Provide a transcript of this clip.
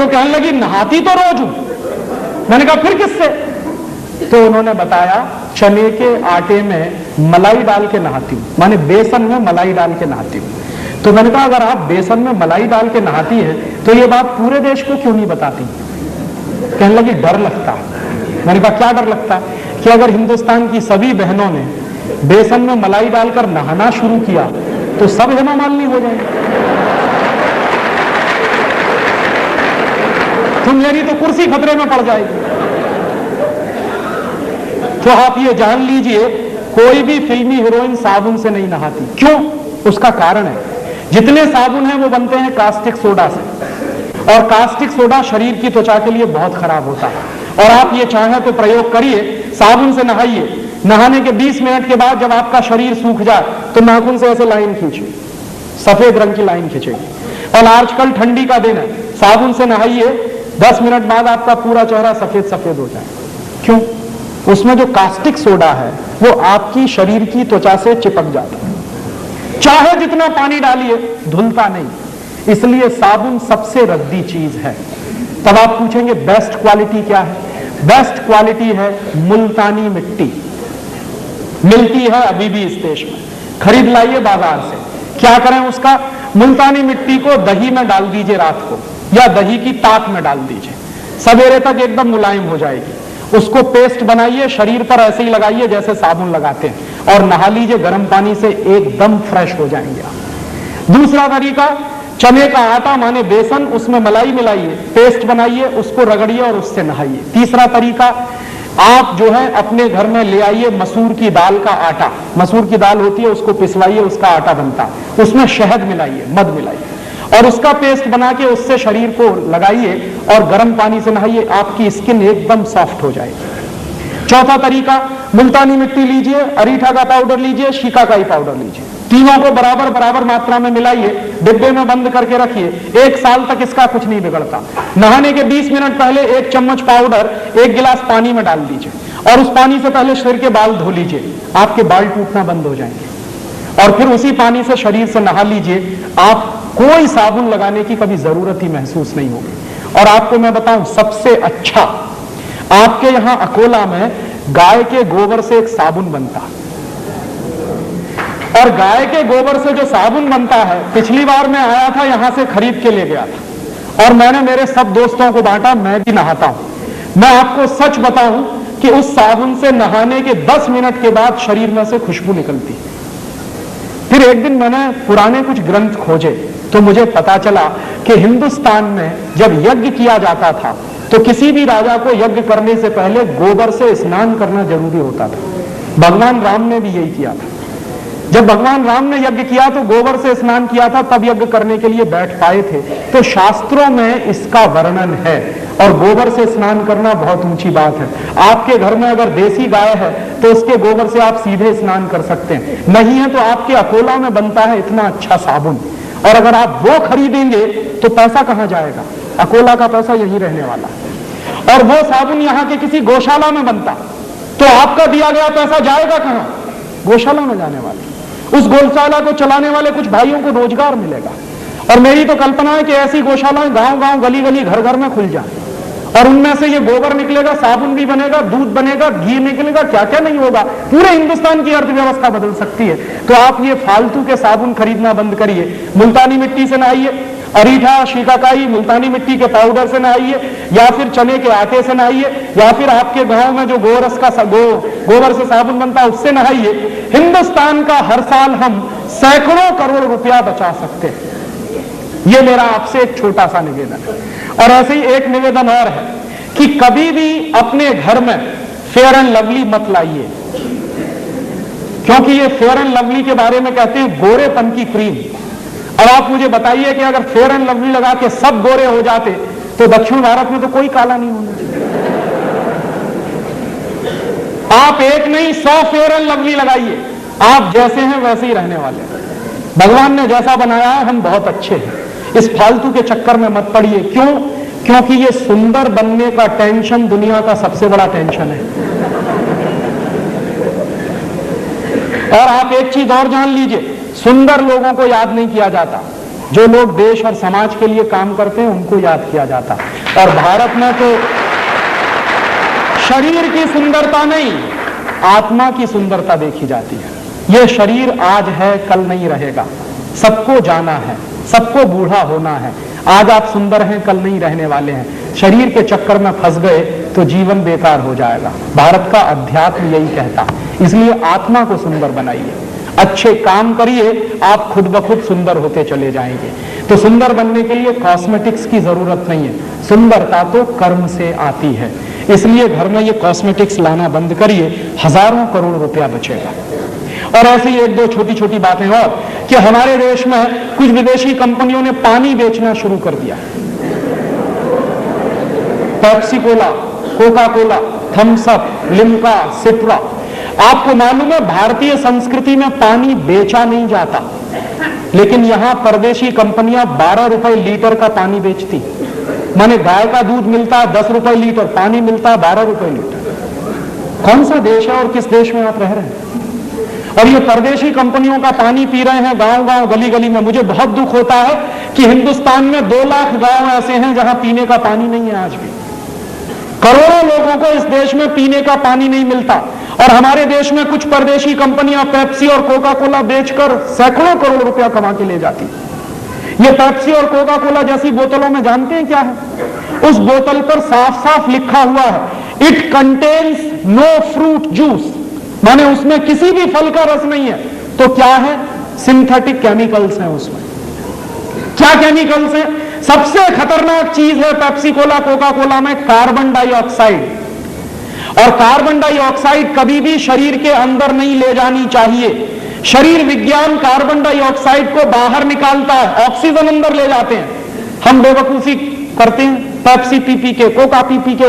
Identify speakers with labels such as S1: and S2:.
S1: तो कहने लगी नहाती तो रोज हूं। मैंने कहा फिर किससे? तो उन्होंने बताया चने के आटे में मलाई डाल के नहाती हूं, माने बेसन में मलाई डाल के नहाती हूं। तो मैंने कहा अगर आप बेसन में मलाई डाल के नहाती है तो ये बात पूरे देश को क्यों नहीं बताती? कहने लगी डर लगता है। मैंने कहा क्या डर लगता है? कि अगर हिंदुस्तान की सभी बहनों ने बेसन में मलाई डालकर नहाना शुरू किया तो सब हेमा मालिनी हो जाएंगे, तो मेरी तो कुर्सी खतरे में पड़ जाएगी। तो आप ये जान लीजिए कोई भी फिल्मी हीरोइन साबुन से नहीं नहाती। क्यों? उसका कारण है जितने साबुन हैं वो बनते हैं कास्टिक सोडा से, और कास्टिक सोडा शरीर की त्वचा के लिए बहुत खराब होता है। और आप ये चाहें तो प्रयोग करिए, साबुन से नहाइए, नहाने के 20 मिनट के बाद जब आपका शरीर सूख जाए तो नाखून से ऐसे लाइन खींचिए, सफेद रंग की लाइन खींचेगी। और आजकल ठंडी का दिन है, साबुन से नहाइए, 10 मिनट बाद आपका पूरा चेहरा सफेद सफेद हो जाए। क्यों? उसमें जो कास्टिक सोडा है वो आपकी शरीर की त्वचा से चिपक जाता है, चाहे जितना पानी डालिए धुलता नहीं, इसलिए साबुन सबसे रद्दी चीज है। तब आप पूछेंगे बेस्ट क्वालिटी क्या है? बेस्ट क्वालिटी है मुल्तानी मिट्टी, मिलती है अभी भी इस देश में, खरीद लाइए बाजार से। क्या करें उसका? मुल्तानी मिट्टी को दही में डाल दीजिए रात को, या दही की ताक में डाल दीजिए, सवेरे तक एकदम मुलायम हो जाएगी। उसको पेस्ट बनाइए, शरीर पर ऐसे ही लगाइए जैसे साबुन लगाते हैं, और नहा लीजिए गर्म पानी से, एकदम फ्रेश हो जाएंगे आप। दूसरा तरीका, चने का आटा माने बेसन, उसमें मलाई मिलाइए, पेस्ट बनाइए, उसको रगड़िए और उससे नहाइए। तीसरा तरीका, आप जो है अपने घर में ले आइए मसूर की दाल का आटा, मसूर की दाल होती है उसको पिसवाइए, उसका आटा बनता है, उसमें शहद मिलाइए, मध मिलाइए, और उसका पेस्ट बना के उससे शरीर को लगाइए और गर्म पानी से नहाइए, आपकी स्किन एकदम सॉफ्ट हो जाएगी। चौथा तरीका, मुल्तानी मिट्टी लीजिए, अरीठा का पाउडर लीजिए, शिकाकाई पाउडर लीजिए, तीनों को बराबर बराबर मात्रा में मिलाइए, डिब्बे में बंद करके रखिए, 1 साल तक इसका कुछ नहीं बिगड़ता। नहाने के 20 मिनट पहले 1 चम्मच पाउडर 1 गिलास पानी में डाल दीजिए, और उस पानी से पहले शरीर के बाल धो लीजिए, आपके बाल टूटना बंद हो जाएंगे। और फिर उसी पानी से शरीर से नहा लीजिए, आप कोई साबुन लगाने की कभी जरूरत ही महसूस नहीं होगी। और आपको मैं बताऊं सबसे अच्छा, आपके यहां अकोला में गाय के गोबर से एक साबुन बनता है, और गाय के गोबर से जो साबुन बनता है, पिछली बार मैं आया था यहां से खरीद के ले गया था, और मैंने मेरे सब दोस्तों को बांटा, मैं भी नहाता हूं। मैं आपको सच बताऊं कि उस साबुन से नहाने के 10 मिनट के बाद शरीर में से खुशबू निकलती। फिर एक दिन मैंने पुराने कुछ ग्रंथ खोजे तो मुझे पता चला कि हिंदुस्तान में जब यज्ञ किया जाता था तो किसी भी राजा को यज्ञ करने से पहले गोबर से स्नान करना जरूरी होता था। भगवान राम ने भी यही किया था। जब भगवान राम ने यज्ञ किया तो गोबर से स्नान किया था, तब यज्ञ करने के लिए बैठ पाए थे। तो शास्त्रों में इसका वर्णन है, और गोबर से स्नान करना बहुत ऊंची बात है। आपके घर में अगर देसी गाय है तो उसके गोबर से आप सीधे स्नान कर सकते हैं, नहीं है तो आपके अकोला में बनता है इतना अच्छा साबुन, और अगर आप वो खरीदेंगे तो पैसा कहां जाएगा? अकोला का पैसा यही रहने वाला है। और वो साबुन यहाँ के किसी गौशाला में बनता तो आपका दिया गया पैसा जाएगा कहां? गौशाला में जाने वाले। उस गौशाला को चलाने वाले कुछ भाइयों को रोजगार मिलेगा। और मेरी तो कल्पना है कि ऐसी गौशालाएं गांव गांव गली गली घर घर में खुल जाए, और उनमें से ये गोबर निकलेगा, साबुन भी बनेगा, दूध बनेगा, घी निकलेगा, क्या क्या नहीं होगा। पूरे हिंदुस्तान की अर्थव्यवस्था बदल सकती है। तो आप ये फालतू के साबुन खरीदना बंद करिए, मुल्तानी मिट्टी से नहाइए, अरीठा, शिकाकाई, मुल्तानी मिट्टी के पाउडर से नहाइए, या फिर चने के आटे से नहाइए, या फिर आपके गांव में जो गोरस का गोबर से साबुन बनता है उससे नहाइए। हिंदुस्तान का हर साल हम सैकड़ों करोड़ रुपया बचा सकते हैं। ये मेरा आपसे एक छोटा सा निवेदन है। और ऐसे ही एक निवेदन और है कि कभी भी अपने घर में फेयर एंड लवली मत लाइए, क्योंकि ये फेयर एंड लवली के बारे में कहते हैं गोरेपन की क्रीम। अब आप मुझे बताइए कि अगर फेयर एंड लवली लगा के सब गोरे हो जाते तो दक्षिण भारत में तो कोई काला नहीं होना चाहिए। आप एक नहीं 100 फेयर एंड लवली लगाइए, आप जैसे हैं वैसे ही रहने वाले हैं। भगवान ने जैसा बनाया है हम बहुत अच्छे हैं। इस फालतू के चक्कर में मत पड़िए। क्यों? क्योंकि ये सुंदर बनने का टेंशन दुनिया का सबसे बड़ा टेंशन है। और आप एक चीज और जान लीजिए, सुंदर लोगों को याद नहीं किया जाता, जो लोग देश और समाज के लिए काम करते हैं उनको याद किया जाता है। और भारत में तो शरीर की सुंदरता नहीं, आत्मा की सुंदरता देखी जाती है। यह शरीर आज है, कल नहीं रहेगा, सबको जाना है, सबको बूढ़ा होना है। आज आप सुंदर हैं, कल नहीं रहने वाले हैं। शरीर के चक्कर में फंस गए तो जीवन बेकार हो जाएगा। भारत का अध्यात्म यही कहता है। इसलिए आत्मा को सुंदर बनाइए, अच्छे काम करिए, आप खुद ब खुद सुंदर होते चले जाएंगे। तो सुंदर बनने के लिए कॉस्मेटिक्स की जरूरत नहीं है, सुंदरता तो कर्म से आती है। इसलिए घर में ये कॉस्मेटिक्स लाना बंद करिए, हजारों करोड़ रुपया बचेगा। और ऐसी एक दो छोटी छोटी बातें और कि हमारे देश में कुछ विदेशी कंपनियों ने पानी बेचना शुरू कर दिया। Pepsi cola, Coca Cola, Thums Up, Limca, Citra. आपको मालूम है भारतीय संस्कृति में पानी बेचा नहीं जाता, लेकिन यहां परदेशी कंपनियां 12 रुपए लीटर का पानी बेचती। माने गाय का दूध मिलता है 10 रुपए लीटर, पानी मिलता है 12 रुपए लीटर। कौन सा देश है और किस देश में आप रह रहे हैं? और ये परदेशी कंपनियों का पानी पी रहे हैं गांव गांव, गली गली में। मुझे बहुत दुख होता है कि हिंदुस्तान में 2 लाख गांव ऐसे हैं जहां पीने का पानी नहीं है। आज भी करोड़ों लोगों को इस देश में पीने का पानी नहीं मिलता, और हमारे देश में कुछ परदेशी कंपनियां पेप्सी और कोका कोला बेचकर सैकड़ों करोड़ रुपया कमा के ले जाती। ये पेप्सी और कोका कोला जैसी बोतलों में जानते हैं क्या है? उस बोतल पर साफ साफ लिखा हुआ है, it contains no fruit juice, माने उसमें किसी भी फल का रस नहीं है। तो क्या है? सिंथेटिक केमिकल्स हैं उसमें। क्या केमिकल्स हैं? सबसे खतरनाक चीज है पेप्सी कोला कोका कोला में कार्बन डाइऑक्साइड। और कार्बन डाइऑक्साइड कभी भी शरीर के अंदर नहीं ले जानी चाहिए। शरीर विज्ञान कार्बन डाइऑक्साइड को बाहर निकालता है, ऑक्सीजन अंदर ले जाते हैं। हम बेवकूफी करते हैं, पेप्सी पी पी के, कोका पी पी के